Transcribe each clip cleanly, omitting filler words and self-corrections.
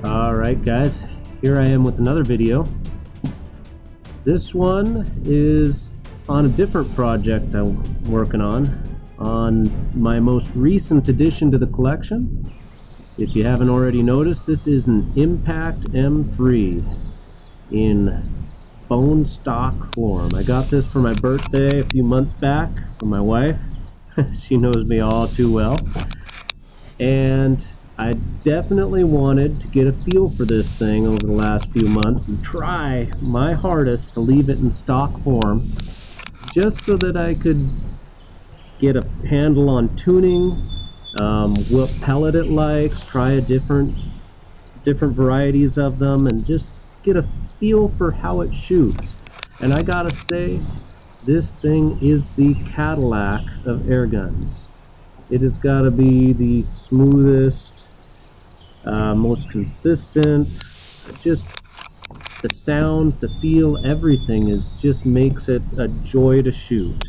Alright guys, here I am with another video. This one is on a different project I'm working on my most recent addition to the collection. If you haven't already noticed, this is an Impact M3 in bone stock form. I got this for my birthday a few months back from my wife. She knows me all too well. And I definitely wanted to get a feel for this thing over the last few months and try my hardest to leave it in stock form, just so that I could get a handle on tuning, what pellet it likes, try different varieties of them, and just get a feel for how it shoots. And I gotta say, this thing is the Cadillac of air guns. It has got to be the smoothest, most consistent. Just the sound, the feel, everything just makes it a joy to shoot.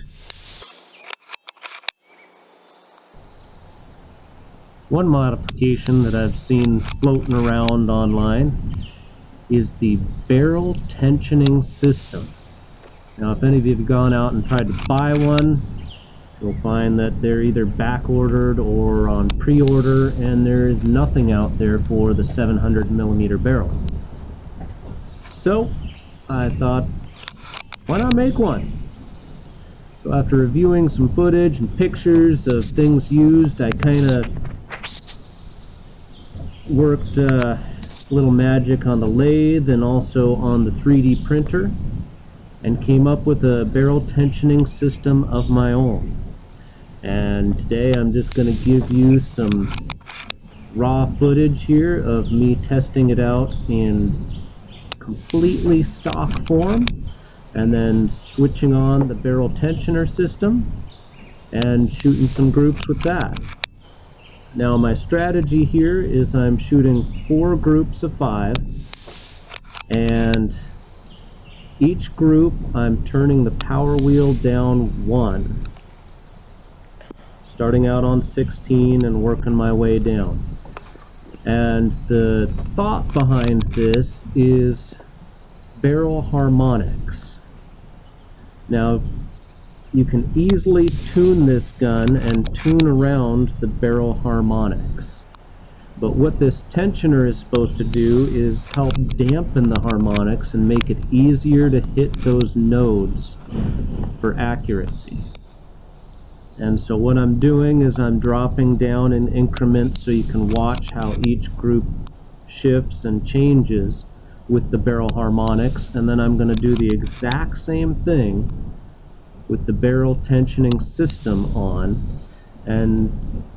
One modification that I've seen floating around online is the barrel tensioning system. Now, if any of you have gone out and tried to buy one, you'll find that they're either back ordered or on pre-order, and there is nothing out there for the 700mm barrel. So I thought, why not make one? So after reviewing some footage and pictures of things used, I kind of worked a little magic on the lathe and also on the 3D printer, and came up with a barrel tensioning system of my own. And today I'm just going to give you some raw footage here of me testing it out in completely stock form, and then switching on the barrel tensioner system and shooting some groups with that. Now, my strategy here is I'm shooting 4 groups of 5, and each group I'm turning the power wheel down 1, starting out on 16 and working my way down. And the thought behind this is barrel harmonics. Now, you can easily tune this gun and tune around the barrel harmonics. But what this tensioner is supposed to do is help dampen the harmonics and make it easier to hit those nodes for accuracy. And so what I'm doing is I'm dropping down in increments so you can watch how each group shifts and changes with the barrel harmonics, and then I'm going to do the exact same thing with the barrel tensioning system on and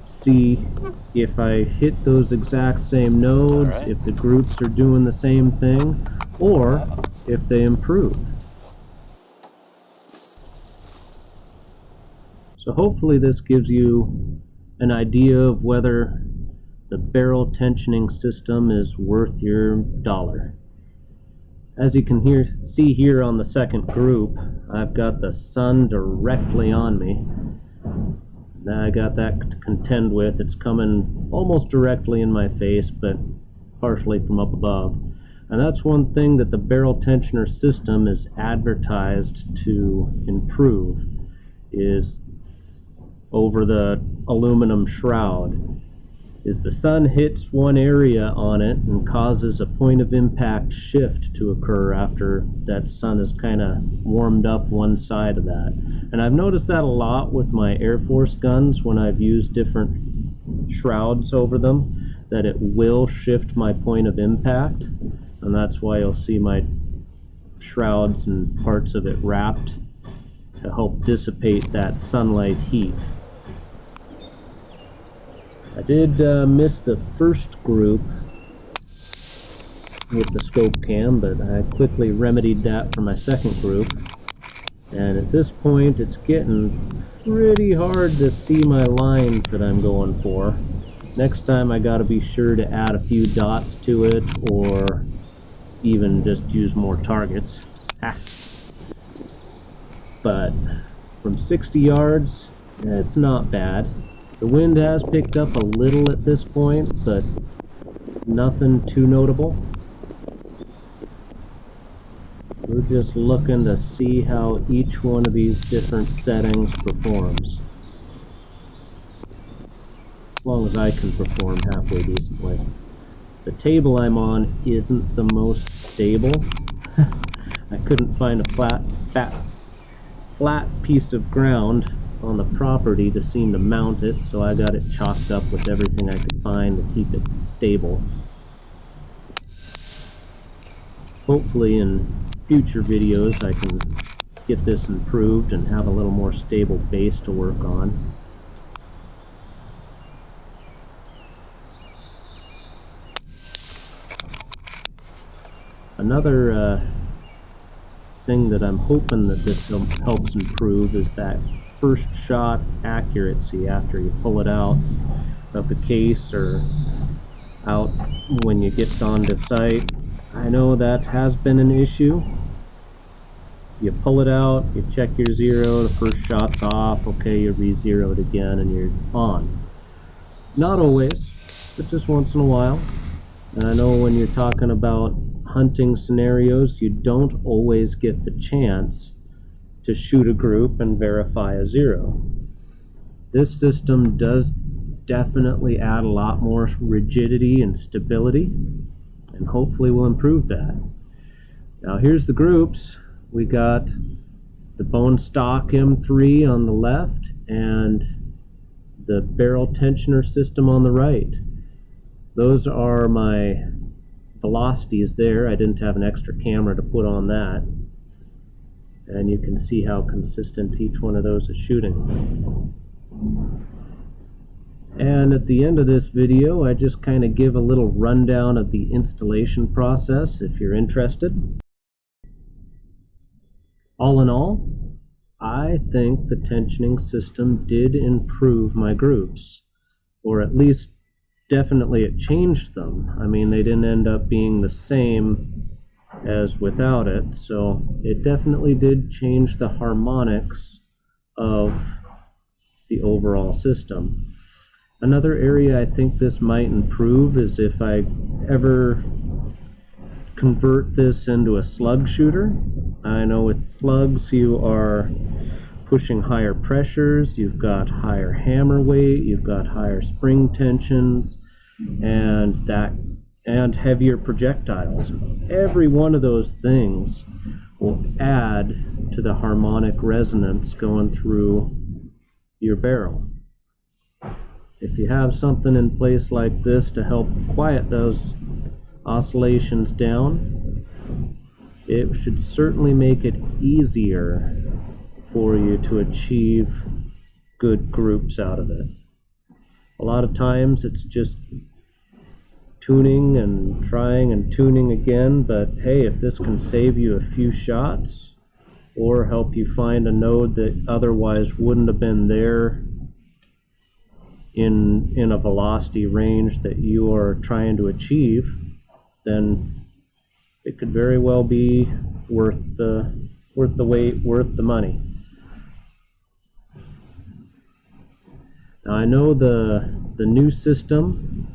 see if I hit those exact same nodes, if the groups are doing the same thing, or if they improve. So hopefully this gives you an idea of whether the barrel tensioning system is worth your dollar. As you can see here on the second group, I've got the sun directly on me. Now I got that to contend with. It's coming almost directly in my face, but partially from up above. And that's one thing that the barrel tensioner system is advertised to improve, is over the aluminum shroud. Is the sun hits one area on it and causes a point of impact shift to occur after that sun has kind of warmed up one side of that. And I've noticed that a lot with my Air Force guns when I've used different shrouds over them, that it will shift my point of impact, and that's why you'll see my shrouds and parts of it wrapped to help dissipate that sunlight heat. I did miss the first group with the scope cam, but I quickly remedied that for my second group. And at this point, it's getting pretty hard to see my lines that I'm going for. Next time I gotta be sure to add a few dots to it, or even just use more targets. But from 60 yards, it's not bad. The wind has picked up a little at this point, but Nothing too notable. We're just looking to see how each one of these different settings performs. As long as I can perform halfway decently. The table I'm on isn't the most stable. I couldn't find a flat piece of ground on the property to seem to mount it, so I got it chalked up with everything I could find to keep it stable. Hopefully in future videos I can get this improved and have a little more stable base to work on. Another thing that I'm hoping that this helps improve is that first shot accuracy after you pull it out of the case or out when you get onto site. I know that has been an issue. You pull it out, you check your zero, the first shot's off, okay, you re-zero it again and you're on. Not always, but just once in a while. And I know when you're talking about hunting scenarios, you don't always get the chance to shoot a group and verify a zero. This system does definitely add a lot more rigidity and stability, and hopefully will improve that. Now here's the groups. We got the bone stock M3 on the left and the barrel tensioner system on the right. Those are my velocities there. I didn't have an extra camera to put on that. And you can see how consistent each one of those is shooting. And at the end of this video, I just kind of give a little rundown of the installation process if you're interested. All in all, I think the tensioning system did improve my groups, or at least definitely it changed them. I mean, they didn't end up being the same as without it, so it definitely did change the harmonics of the overall system. Another area I think this might improve is if I ever convert this into a slug shooter. I know with slugs you are pushing higher pressures, you've got higher hammer weight, you've got higher spring tensions, and heavier projectiles. Every one of those things will add to the harmonic resonance going through your barrel. If you have something in place like this to help quiet those oscillations down, it should certainly make it easier for you to achieve good groups out of it. A lot of times it's just tuning and trying and tuning again, but hey, if this can save you a few shots or help you find a node that otherwise wouldn't have been there in a velocity range that you are trying to achieve, then it could very well be worth the wait, worth the money. Now I know the new system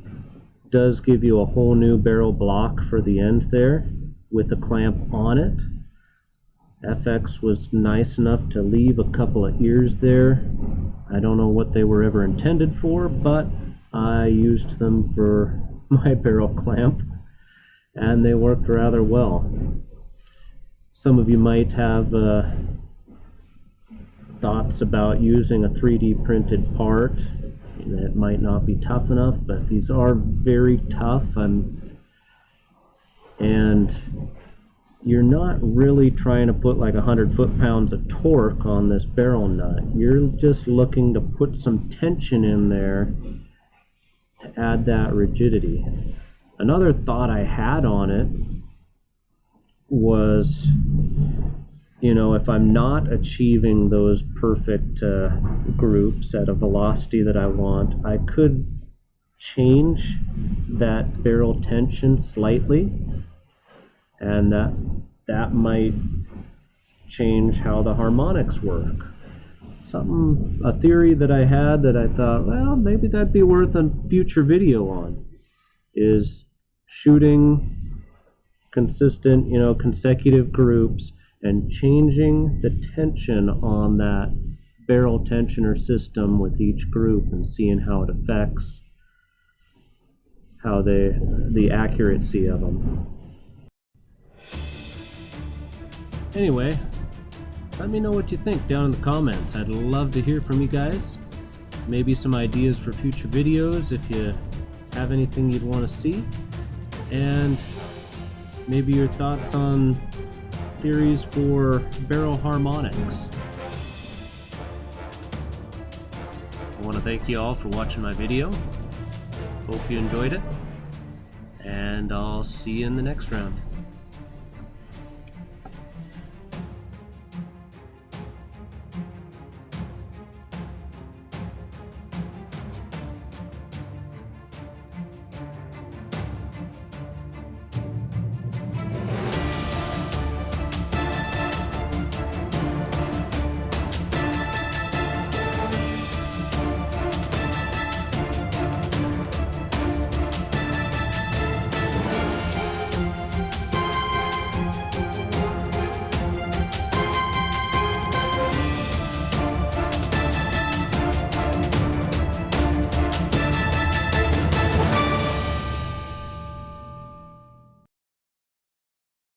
does give you a whole new barrel block for the end there with a clamp on it. FX was nice enough to leave a couple of ears there. I don't know what they were ever intended for, but I used them for my barrel clamp and they worked rather well. Some of you might have thoughts about using a 3D printed part. It might not be tough enough, but these are very tough, and you're not really trying to put like 100 foot-pounds of torque on this barrel nut. You're just looking to put some tension in there to add that rigidity. Another thought I had on it was, you know, if I'm not achieving those perfect groups at a velocity that I want, I could change that barrel tension slightly, and that might change how the harmonics work. A theory that I had that I thought, well, maybe that'd be worth a future video on, is shooting consistent, consecutive groups and changing the tension on that barrel tensioner system with each group and seeing how it affects the accuracy of them. Anyway, let me know what you think down in the comments. I'd love to hear from you guys. Maybe some ideas for future videos if you have anything you'd want to see. And maybe your thoughts on theories for barrel harmonics. I want to thank you all for watching my video. Hope you enjoyed it. And I'll see you in the next round.